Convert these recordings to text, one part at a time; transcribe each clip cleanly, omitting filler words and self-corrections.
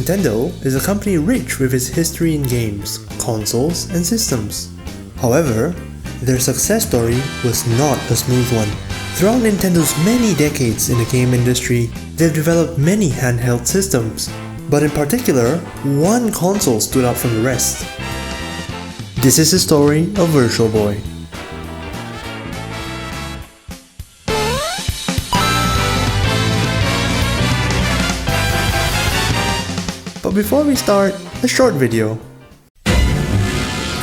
Nintendo is a company rich with its history in games, consoles, and systems. However, their success story was not a smooth one. Throughout Nintendo's many decades in the game industry, they've developed many handheld systems, but in particular, one console stood out from the rest. This is the story of Virtual Boy. But before we start, a short video.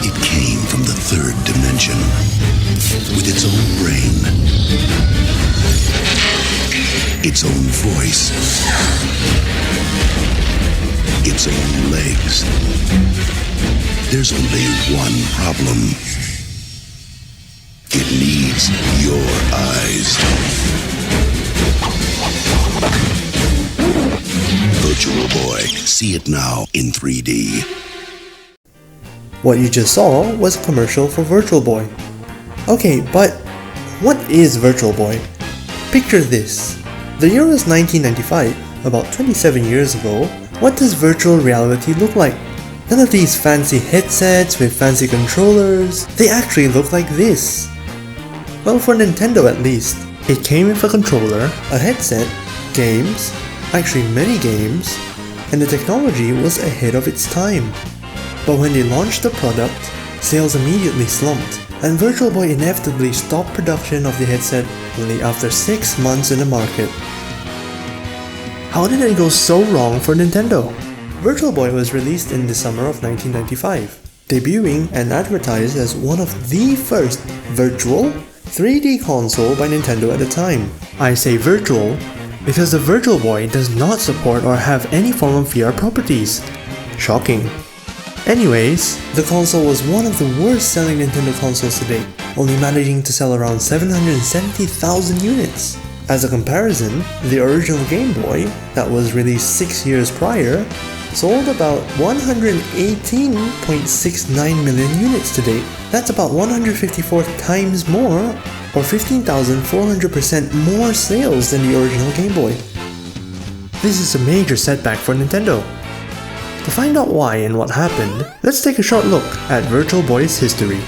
It came from the third dimension, with its own brain, its own voice, its own legs. There's only one problem. It needs your eyes. Virtual Boy. See it now in 3D. What you just saw was a commercial for Virtual Boy. Okay, but what is Virtual Boy? Picture this. The year was 1995, about 27 years ago. What does virtual reality look like? None of these fancy headsets with fancy controllers. They actually look like this. Well, for Nintendo at least. It came with a controller, a headset, games, actually many games, and the technology was ahead of its time. But when they launched the product, sales immediately slumped, and Virtual Boy inevitably stopped production of the headset only after 6 months in the market. How did it go so wrong for Nintendo? Virtual Boy was released in the summer of 1995, debuting and advertised as one of the first virtual 3D console by Nintendo at the time. I say virtual because the Virtual Boy does not support or have any form of VR properties. Shocking. Anyways, the console was one of the worst selling Nintendo consoles to date, only managing to sell around 770,000 units. As a comparison, the original Game Boy, that was released 6 years prior, sold about 118.69 million units to date. That's about 154 times more, or 15,400% more sales than the original Game Boy. This is a major setback for Nintendo. To find out why and what happened, let's take a short look at Virtual Boy's history.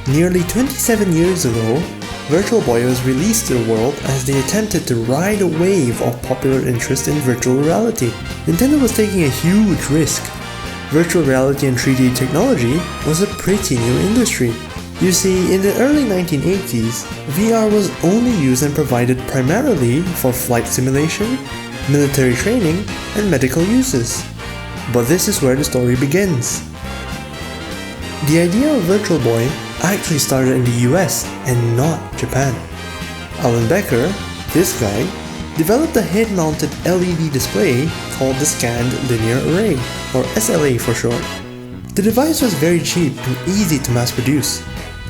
Nearly 27 years ago, Virtual Boy was released to the world as they attempted to ride a wave of popular interest in virtual reality. Nintendo was taking a huge risk. Virtual reality and 3D technology was a pretty new industry. You see, in the early 1980s, VR was only used and provided primarily for flight simulation, military training, and medical uses. But this is where the story begins. The idea of Virtual Boy actually started in the US and not Japan. Alan Becker, this guy, developed a head-mounted LED display called the Scanned Linear Array, or SLA for short. The device was very cheap and easy to mass produce.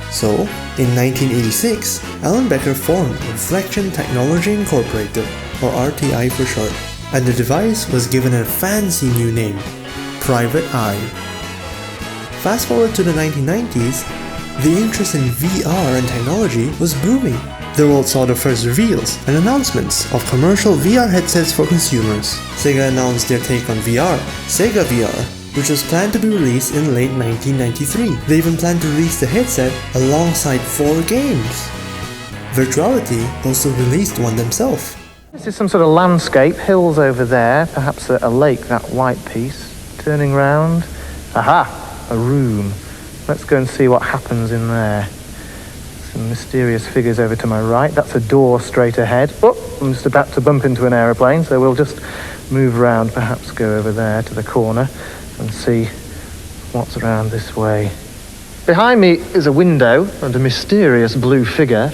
So, in 1986, Alan Becker formed Reflection Technology Incorporated, or RTI for short, and the device was given a fancy new name, Private Eye. Fast forward to the 1990s, the interest in VR and technology was booming. The world saw the first reveals and announcements of commercial VR headsets for consumers. Sega announced their take on VR, Sega VR, which was planned to be released in late 1993. They even planned to release the headset alongside 4 games. Virtuality also released one themselves. This is some sort of landscape, hills over there, perhaps a lake, that white piece. Turning round. Aha! A room. Let's go and see what happens in there. Some mysterious figures over to my right. That's a door straight ahead. Oh, I'm just about to bump into an aeroplane, so we'll just move around, perhaps go over there to the corner and see what's around this way. Behind me is a window and a mysterious blue figure.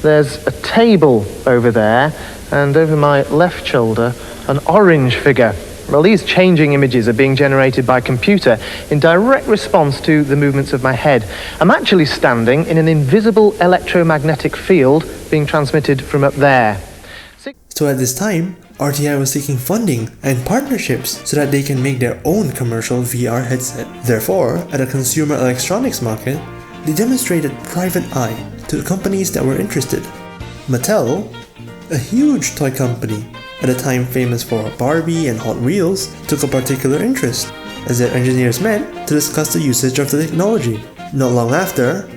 There's a table over there, and over my left shoulder, an orange figure. Well, these changing images are being generated by computer in direct response to the movements of my head. I'm actually standing in an invisible electromagnetic field being transmitted from up there. So at this time, RTI was seeking funding and partnerships so that they can make their own commercial VR headset. Therefore, at the consumer electronics market, they demonstrated private eye to the companies that were interested. Mattel, a huge toy company, at a time famous for Barbie and Hot Wheels, took a particular interest, as their engineers met to discuss the usage of the technology. Not long after,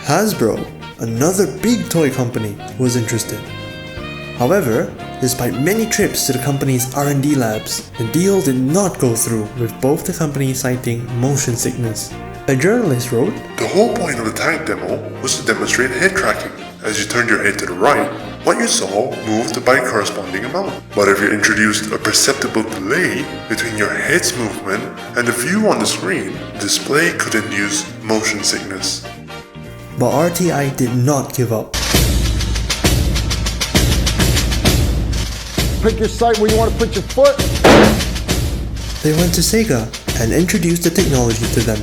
Hasbro, another big toy company, was interested. However, despite many trips to the company's R&D labs, the deal did not go through, with both the companies citing motion sickness. A journalist wrote, "The whole point of the tank demo was to demonstrate head tracking. As you turned your head to the right, what you saw moved by a corresponding amount. But if you introduced a perceptible delay between your head's movement and the view on the screen, the display could induce motion sickness." But RTI did not give up. Pick your site where you want to put your foot. They went to Sega and introduced the technology to them.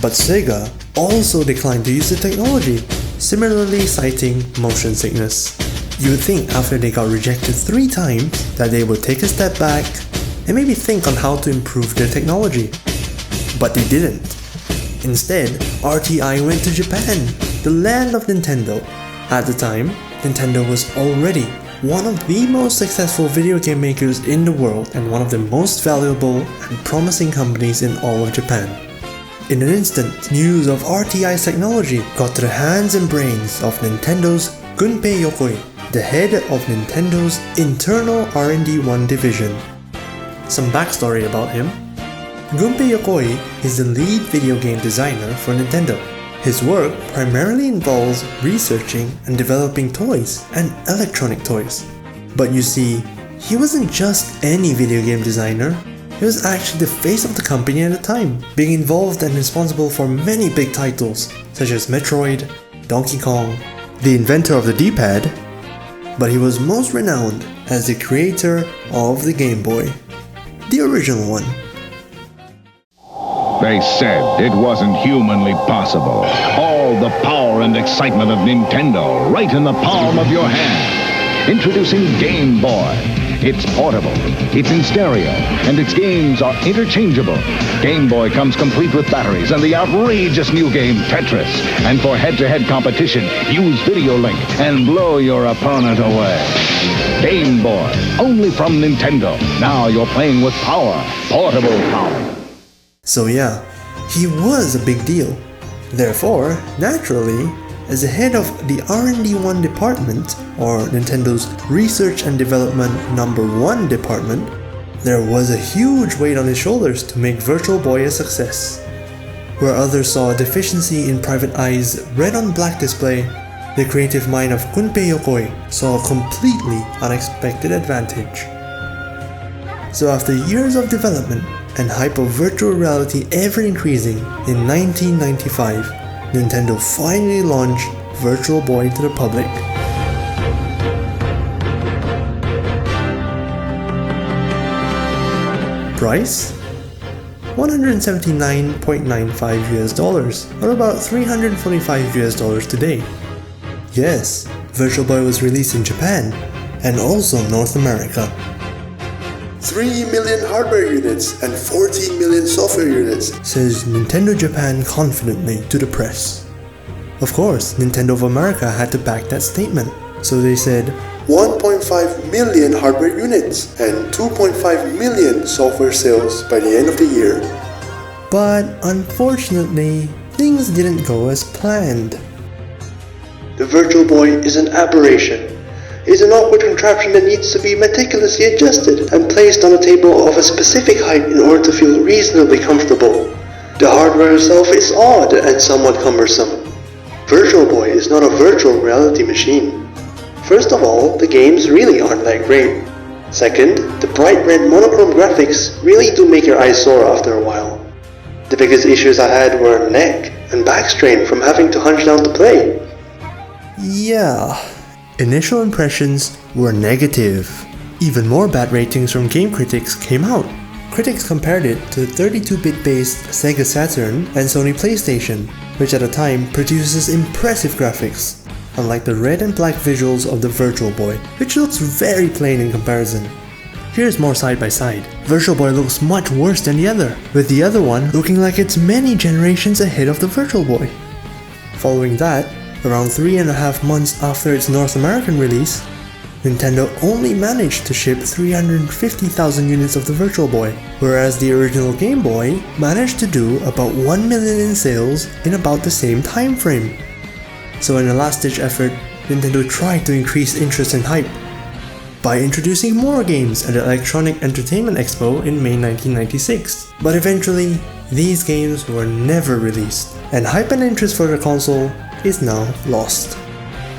But Sega also declined to use the technology, similarly citing motion sickness. You would think after they got rejected 3 times that they would take a step back and maybe think on how to improve their technology. But they didn't. Instead, RTI went to Japan, the land of Nintendo. At the time, Nintendo was already one of the most successful video game makers in the world and one of the most valuable and promising companies in all of Japan. In an instant, news of RTI's technology got to the hands and brains of Nintendo's Gunpei Yokoi, the head of Nintendo's internal R&D1 division. Some backstory about him. Gunpei Yokoi is the lead video game designer for Nintendo. His work primarily involves researching and developing toys and electronic toys. But you see, he wasn't just any video game designer. He was actually the face of the company at the time, being involved and responsible for many big titles such as Metroid, Donkey Kong, the inventor of the D-pad, but he was most renowned as the creator of the Game Boy, the original one. They said it wasn't humanly possible. All the power and excitement of Nintendo right in the palm of your hand. Introducing Game Boy. It's portable, it's in stereo, and its games are interchangeable. Game Boy comes complete with batteries and the outrageous new game Tetris. And for head-to-head competition, use Video Link and blow your opponent away. Game Boy, only from Nintendo. Now you're playing with power, portable power. So yeah, he was a big deal. Therefore, naturally, as the head of the R&D1 department, or Nintendo's Research and Development #1 department, there was a huge weight on his shoulders to make Virtual Boy a success. Where others saw a deficiency in Private Eye's red-on-black display, the creative mind of Gunpei Yokoi saw a completely unexpected advantage. So after years of development and hype of virtual reality ever increasing, in 1995, Nintendo finally launched Virtual Boy to the public. Price? $179.95 or about $345 today. Yes, Virtual Boy was released in Japan and also North America. 3 million hardware units and 14 million software units, says Nintendo Japan confidently to the press. Of course, Nintendo of America had to back that statement, so they said 1.5 million hardware units and 2.5 million software sales by the end of the year. But unfortunately, things didn't go as planned. The Virtual Boy is an aberration. It is an awkward contraption that needs to be meticulously adjusted and placed on a table of a specific height in order to feel reasonably comfortable. The hardware itself is odd and somewhat cumbersome. Virtual Boy is not a virtual reality machine. First of all, the games really aren't that great. Second, the bright red monochrome graphics really do make your eyes sore after a while. The biggest issues I had were neck and back strain from having to hunch down to play. Yeah. Initial impressions were negative. Even more bad ratings from game critics came out. Critics compared it to the 32-bit based Sega Saturn and Sony PlayStation, which at the time produces impressive graphics, unlike the red and black visuals of the Virtual Boy, which looks very plain in comparison. Here's more side by side. Virtual Boy looks much worse than the other, with the other one looking like it's many generations ahead of the Virtual Boy. Following that, around 3.5 months after its North American release, Nintendo only managed to ship 350,000 units of the Virtual Boy, whereas the original Game Boy managed to do about 1 million in sales in about the same time frame. So in a last-ditch effort, Nintendo tried to increase interest and hype by introducing more games at the Electronic Entertainment Expo in May 1996. But eventually, these games were never released, and hype and interest for the console is now lost.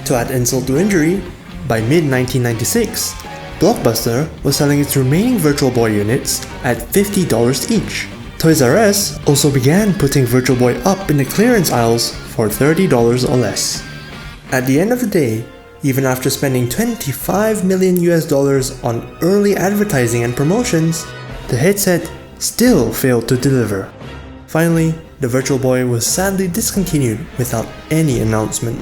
To add insult to injury, by mid-1996, Blockbuster was selling its remaining Virtual Boy units at $50 each. Toys R Us also began putting Virtual Boy up in the clearance aisles for $30 or less. At the end of the day, even after spending $25 million on early advertising and promotions, the headset still failed to deliver. Finally, the Virtual Boy was sadly discontinued without any announcement.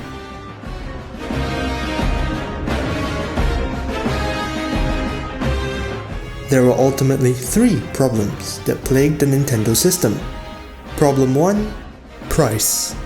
There were ultimately 3 problems that plagued the Nintendo system. Problem 1. Price.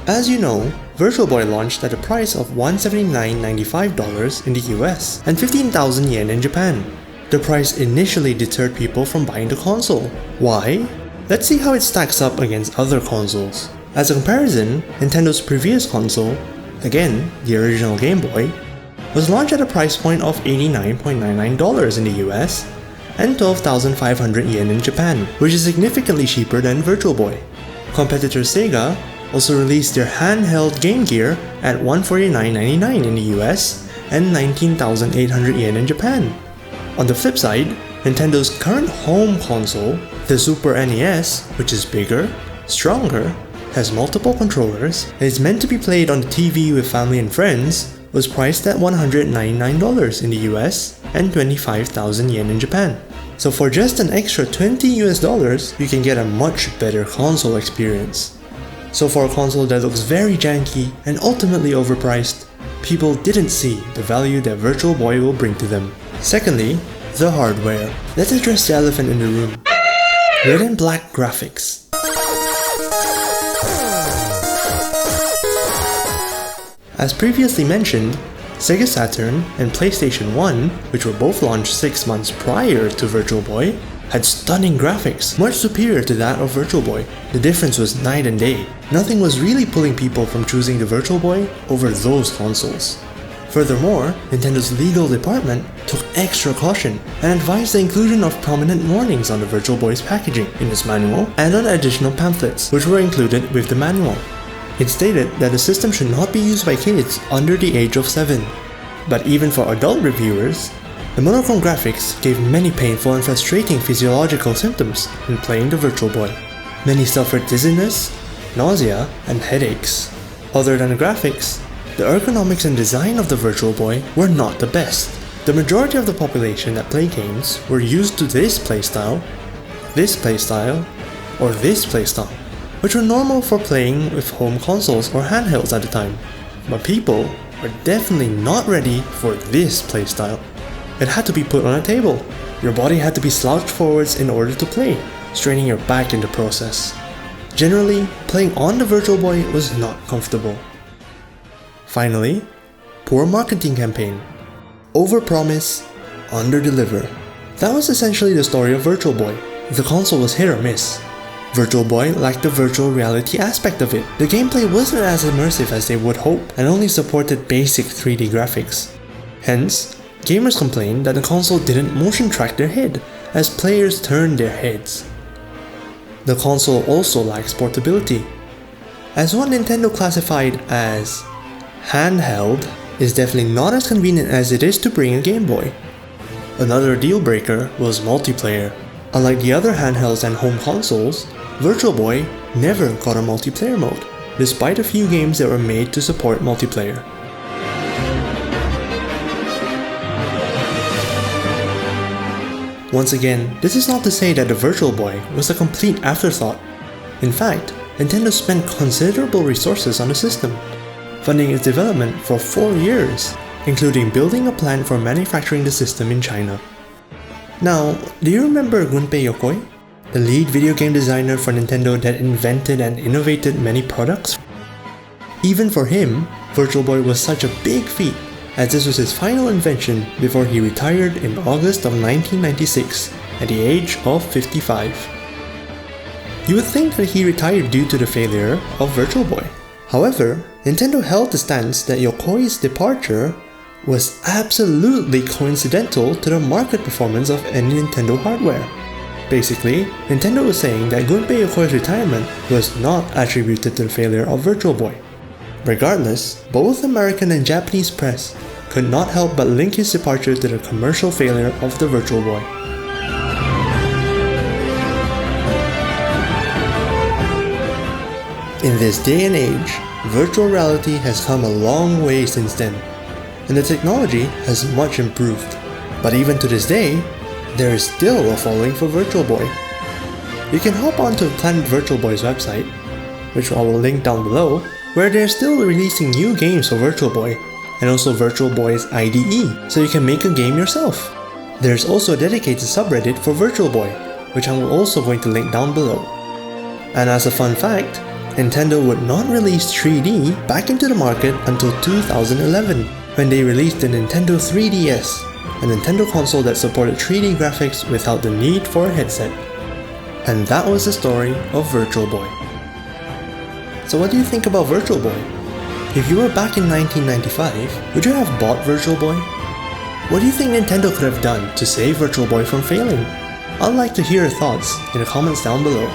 As you know, Virtual Boy launched at a price of $179.95 in the US and 15,000 yen in Japan. The price initially deterred people from buying the console. Why? Let's see how it stacks up against other consoles. As a comparison, Nintendo's previous console, again the original Game Boy, was launched at a price point of $89.99 in the US and 12,500 yen in Japan, which is significantly cheaper than Virtual Boy. Competitor Sega also released their handheld Game Gear at $149.99 in the US and 19,800 yen in Japan. On the flip side, Nintendo's current home console, the Super NES, which is bigger, stronger, has multiple controllers, and is meant to be played on the TV with family and friends, was priced at $199 in the US and 25,000 yen in Japan. So for just an extra $20 you can get a much better console experience. So for a console that looks very janky and ultimately overpriced, people didn't see the value that Virtual Boy will bring to them. Secondly, the hardware. Let's address the elephant in the room. Red and black graphics. As previously mentioned, Sega Saturn and PlayStation 1, which were both launched 6 months prior to Virtual Boy, had stunning graphics, much superior to that of Virtual Boy. The difference was night and day. Nothing was really pulling people from choosing the Virtual Boy over those consoles. Furthermore, Nintendo's legal department took extra caution and advised the inclusion of prominent warnings on the Virtual Boy's packaging in its manual and on additional pamphlets, which were included with the manual. It stated that the system should not be used by kids under the age of 7. But even for adult reviewers, the monochrome graphics gave many painful and frustrating physiological symptoms when playing the Virtual Boy. Many suffered dizziness, nausea, and headaches. Other than the graphics, the ergonomics and design of the Virtual Boy were not the best. The majority of the population that played games were used to this playstyle, or this playstyle, which were normal for playing with home consoles or handhelds at the time. But people were definitely not ready for this playstyle. It had to be put on a table. Your body had to be slouched forwards in order to play, straining your back in the process. Generally, playing on the Virtual Boy was not comfortable. Finally, poor marketing campaign. Overpromise, underdeliver. That was essentially the story of Virtual Boy. The console was hit or miss. Virtual Boy lacked the virtual reality aspect of it. The gameplay wasn't as immersive as they would hope and only supported basic 3D graphics. Hence, gamers complained that the console didn't motion track their head as players turned their heads. The console also lacks portability, as what Nintendo classified as handheld is definitely not as convenient as it is to bring a Game Boy. Another deal breaker was multiplayer. Unlike the other handhelds and home consoles, Virtual Boy never got a multiplayer mode, despite a few games that were made to support multiplayer. Once again, this is not to say that the Virtual Boy was a complete afterthought. In fact, Nintendo spent considerable resources on the system, funding its development for 4 years, including building a plant for manufacturing the system in China. Now, do you remember Gunpei Yokoi, the lead video game designer for Nintendo that invented and innovated many products? Even for him, Virtual Boy was such a big feat, as this was his final invention before he retired in August of 1996 at the age of 55. You would think that he retired due to the failure of Virtual Boy. However, Nintendo held the stance that Yokoi's departure was absolutely coincidental to the market performance of any Nintendo hardware. Basically, Nintendo was saying that Gunpei Yokoi's retirement was not attributed to the failure of Virtual Boy. Regardless, both American and Japanese press could not help but link his departure to the commercial failure of the Virtual Boy. In this day and age, virtual reality has come a long way since then, and the technology has much improved. But even to this day, there is still a following for Virtual Boy. You can hop onto Planet Virtual Boy's website, which I will link down below, where they're still releasing new games for Virtual Boy, and also Virtual Boy's IDE, so you can make a game yourself. There's also a dedicated subreddit for Virtual Boy, which I will also going to link down below. And as a fun fact, Nintendo would not release 3D back into the market until 2011, when they released the Nintendo 3DS, a Nintendo console that supported 3D graphics without the need for a headset. And that was the story of Virtual Boy. So what do you think about Virtual Boy? If you were back in 1995, would you have bought Virtual Boy? What do you think Nintendo could have done to save Virtual Boy from failing? I'd like to hear your thoughts in the comments down below.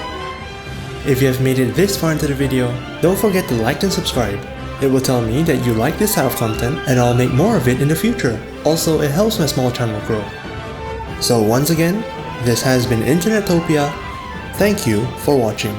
If you have made it this far into the video, don't forget to like and subscribe. It will tell me that you like this type of content and I'll make more of it in the future. Also, it helps my small channel grow. So once again, this has been Internetopia. Thank you for watching.